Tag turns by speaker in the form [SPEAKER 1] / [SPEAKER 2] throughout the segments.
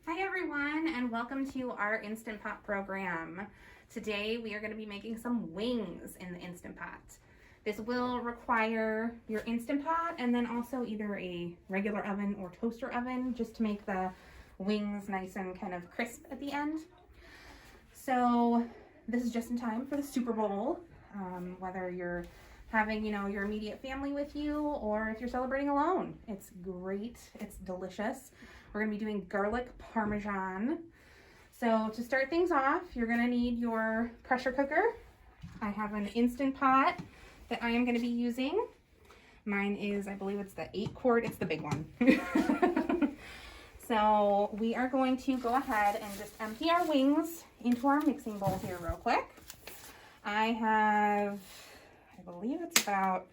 [SPEAKER 1] Hi everyone, and welcome to our Instant Pot program. Today we are going to be making some wings in the Instant Pot. This will require your Instant Pot and then also either a regular oven or toaster oven just to make the wings nice and kind of crisp at the end. So this is just in time for the Super Bowl, whether you're having, your immediate family with you or if you're celebrating alone. It's great. It's delicious. We're going to be doing garlic parmesan. So to start things off, you're going to need your pressure cooker. I have an Instant Pot that I am going to be using. Mine is, I believe it's the 8-quart. It's the big one. So we are going to go ahead and just empty our wings into our mixing bowl here real quick. I have, I believe it's about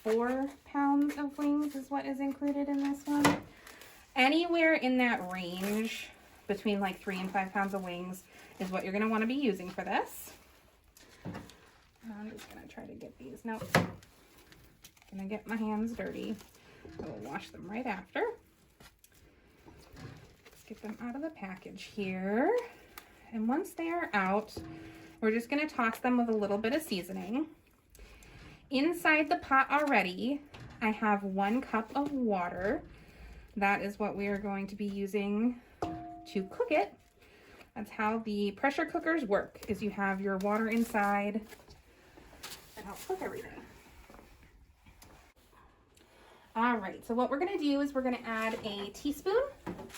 [SPEAKER 1] 4 pounds of wings is what is included in this one. Anywhere in that range between like 3 and 5 pounds of wings is what you're going to want to be using for this. I'm just going to try to get these. Nope. I'm going to get my hands dirty. I will wash them right after. Let's get them out of the package here. And once they are out, we're just going to toss them with a little bit of seasoning. Inside the pot already, I have 1 cup of water. That is what we are going to be using to cook it. That's how the pressure cookers work, is you have your water inside that helps cook everything. All right, so what we're gonna do is we're gonna add a teaspoon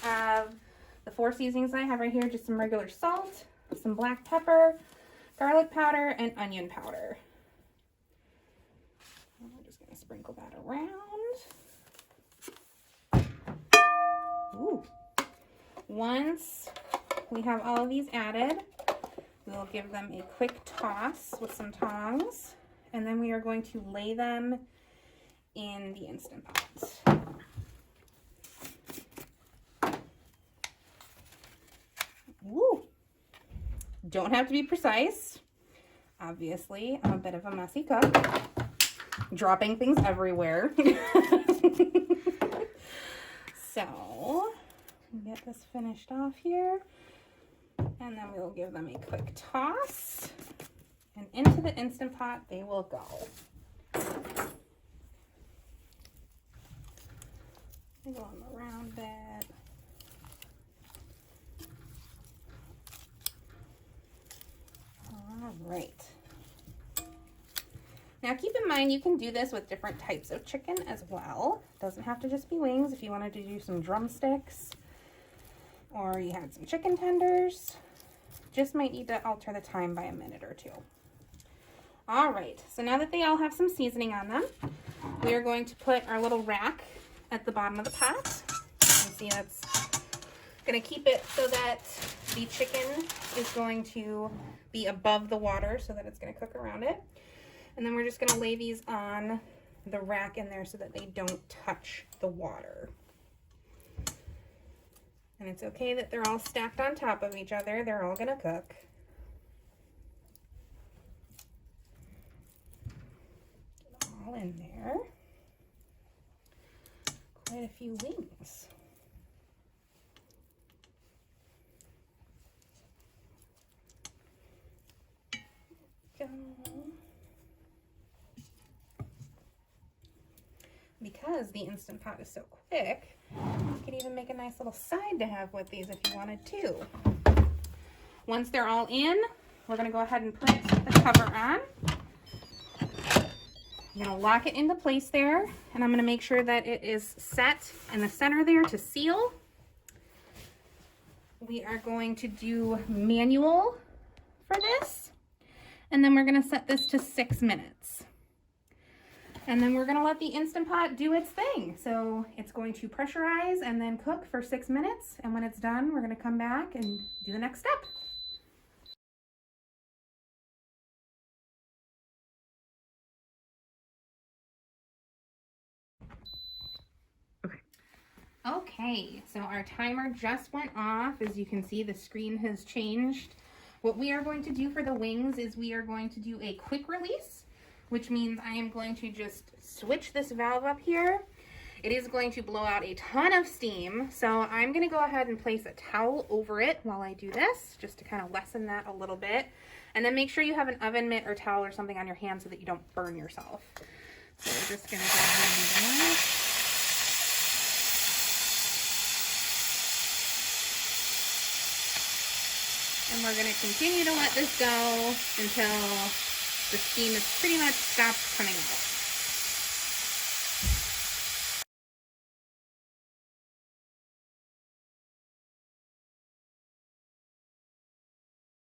[SPEAKER 1] of the 4 seasonings I have right here, just some regular salt, some black pepper, garlic powder, and onion powder. And we're just gonna sprinkle that around. Ooh. Once we have all of these added, we'll give them a quick toss with some tongs, and then we are going to lay them in the Instant Pot. Ooh. Don't have to be precise. Obviously, I'm a bit of a messy cook, dropping things everywhere. So, get this finished off here, and then we'll give them a quick toss, and into the Instant Pot they will go. They go on the round bit. All right. Now keep in mind you can do this with different types of chicken as well. It doesn't have to just be wings. If you wanted to do some drumsticks or you had some chicken tenders, just might need to alter the time by a minute or 2. All right, so now that they all have some seasoning on them, we are going to put our little rack at the bottom of the pot. You can see that's going to keep it so that the chicken is going to be above the water so that it's going to cook around it. And then we're just going to lay these on the rack in there so that they don't touch the water. And it's okay that they're all stacked on top of each other. They're all going to cook. Get them all in there. Quite a few wings. Go. Because the Instant Pot is so quick, you could even make a nice little side to have with these if you wanted to. Once they're all in, we're going to go ahead and put the cover on. I'm going to lock it into place there, and I'm going to make sure that it is set in the center there to seal. We are going to do manual for this, and then we're going to set this to 6 minutes. And then we're going to let the Instant Pot do its thing. So it's going to pressurize and then cook for 6 minutes. And when it's done, we're going to come back and do the next step. Okay, so our timer just went off. As you can see, the screen has changed. What we are going to do for the wings is we are going to do a quick release, which means I am going to just switch this valve up here. it is going to blow out a ton of steam. So I'm going to go ahead and place a towel over it while I do this, just to kind of lessen that a little bit. And then make sure you have an oven mitt or towel or something on your hand so that you don't burn yourself. So we're just going to go ahead and do that. And we're going to continue to let this go until the steam is pretty much stopped coming out.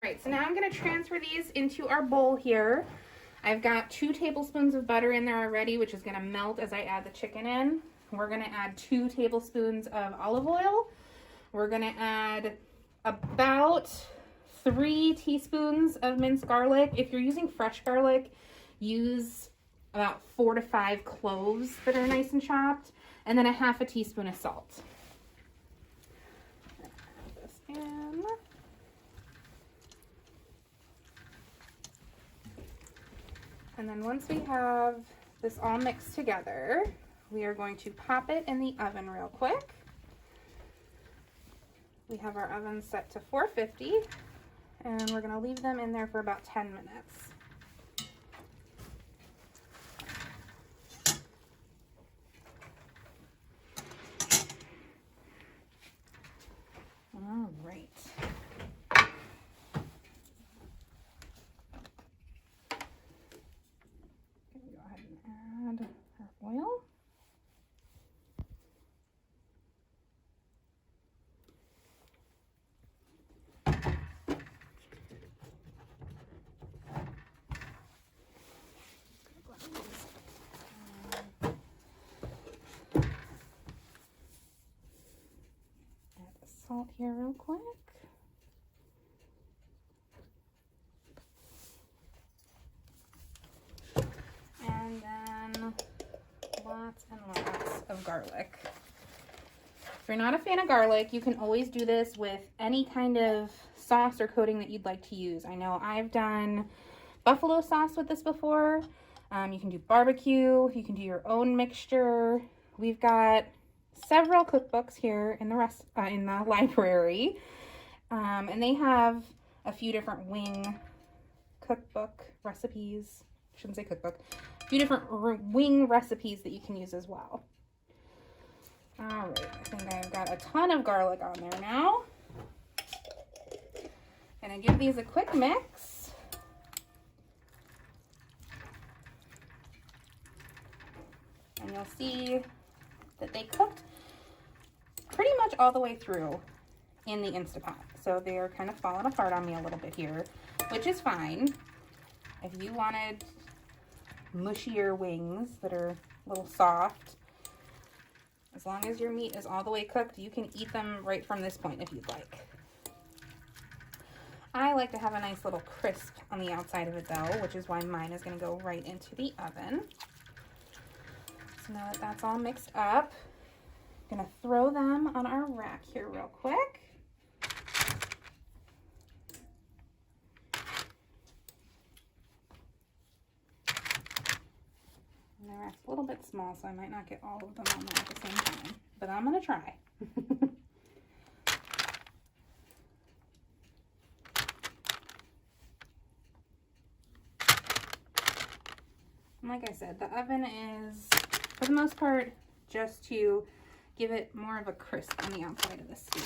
[SPEAKER 1] All right, so now I'm going to transfer these into our bowl here. I've got 2 tablespoons of butter in there already, which is going to melt as I add the chicken in. We're going to add 2 tablespoons of olive oil. We're going to add about 3 teaspoons of minced garlic. If you're using fresh garlic, use about 4 to 5 cloves that are nice and chopped, and then a half a teaspoon of salt. Add this in. And then once we have this all mixed together, we are going to pop it in the oven real quick. We have our oven set to 450, and we're going to leave them in there for about 10 minutes. All right. Go ahead and add our oil. Salt here real quick. And then lots and lots of garlic. If you're not a fan of garlic, you can always do this with any kind of sauce or coating that you'd like to use. I know I've done buffalo sauce with this before. You can do barbecue. You can do your own mixture. We've got several cookbooks here in the library, and they have a few different wing cookbook recipes. I shouldn't say cookbook. A few different wing recipes that you can use as well. All right, I think I've got a ton of garlic on there now. And I give these a quick mix. And you'll see that they cooked pretty much all the way through in the Instant Pot. So they're kind of falling apart on me a little bit here, which is fine. If you wanted mushier wings that are a little soft, as long as your meat is all the way cooked, you can eat them right from this point if you'd like. I like to have a nice little crisp on the outside of it though, which is why mine is going to go right into the oven. So now that that's all mixed up, I'm going to throw them on our rack here real quick. And the rack's a little bit small, so I might not get all of them on there at the same time, but I'm going to try. And like I said, the oven is, for the most part, just to give it more of a crisp on the outside of the steam.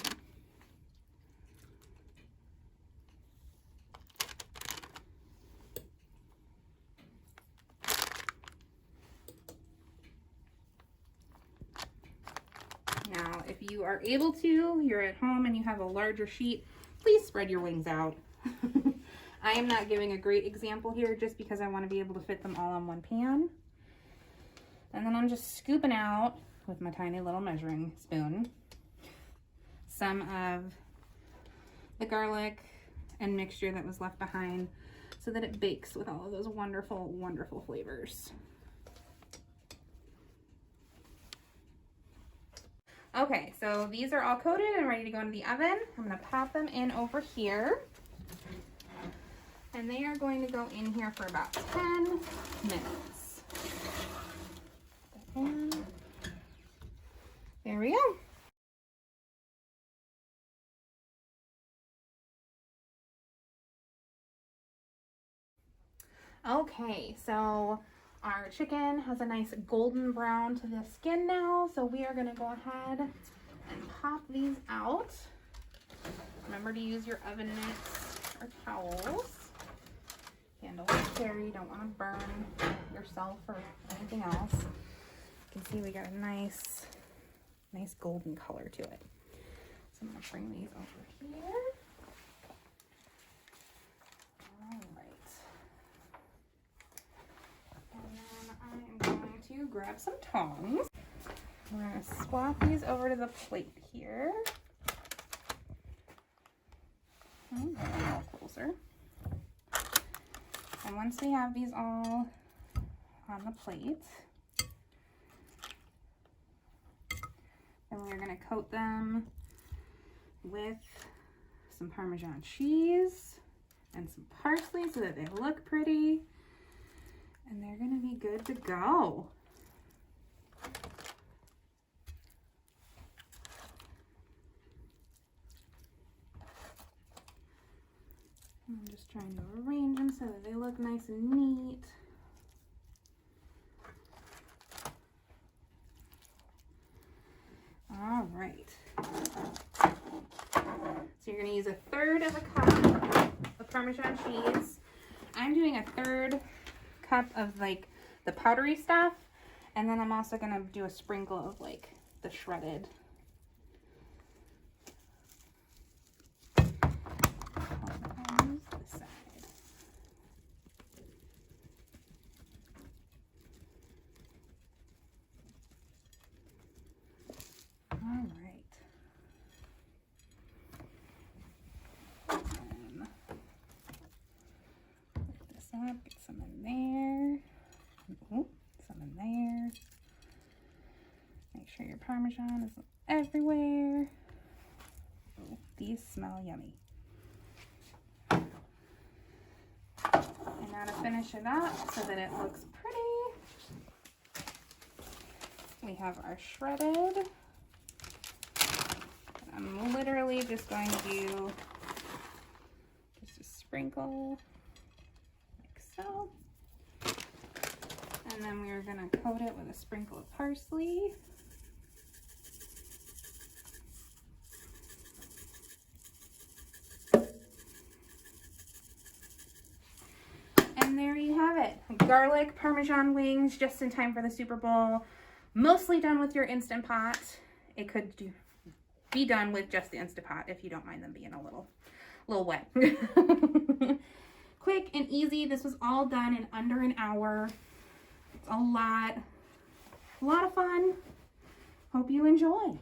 [SPEAKER 1] Now, if you are able to, you're at home and you have a larger sheet, please spread your wings out. I am not giving a great example here just because I want to be able to fit them all on one pan. And then I'm just scooping out with my tiny little measuring spoon some of the garlic and mixture that was left behind so that it bakes with all of those wonderful, wonderful flavors. Okay, so these are all coated and ready to go into the oven. I'm going to pop them in over here. And they are going to go in here for about 10 minutes. we go. Okay, so our chicken has a nice golden brown to the skin now, so we are gonna go ahead and pop these out. Remember to use your oven mitts or towels. Handle is carry, you don't want to burn yourself or anything else. You can see we got a nice golden color to it. So I'm gonna bring these over here. To grab some tongs. We're going to swap these over to the plate here. A little closer. And once we have these all on the plate, then we're going to coat them with some Parmesan cheese and some parsley so that they look pretty. And they're going to be good to go. I'm just trying to arrange them so that they look nice and neat. All right. So you're going to use 1/3 of a cup of Parmesan cheese. I'm doing 1/3 cup of like the powdery stuff, and then I'm also going to do a sprinkle of like the shredded. Get some in there. Ooh, some in there. Make sure your Parmesan is everywhere. Ooh, these smell yummy. And now to finish it up so that it looks pretty, we have our shredded. I'm literally just going to do just a sprinkle. So, and then we're going to coat it with a sprinkle of parsley. And there you have it. Garlic Parmesan wings just in time for the Super Bowl. Mostly done with your Instant Pot. It could be done with just the Instant Pot if you don't mind them being a little wet. Quick and easy. This was all done in under an hour. It's a lot of fun. Hope you enjoy.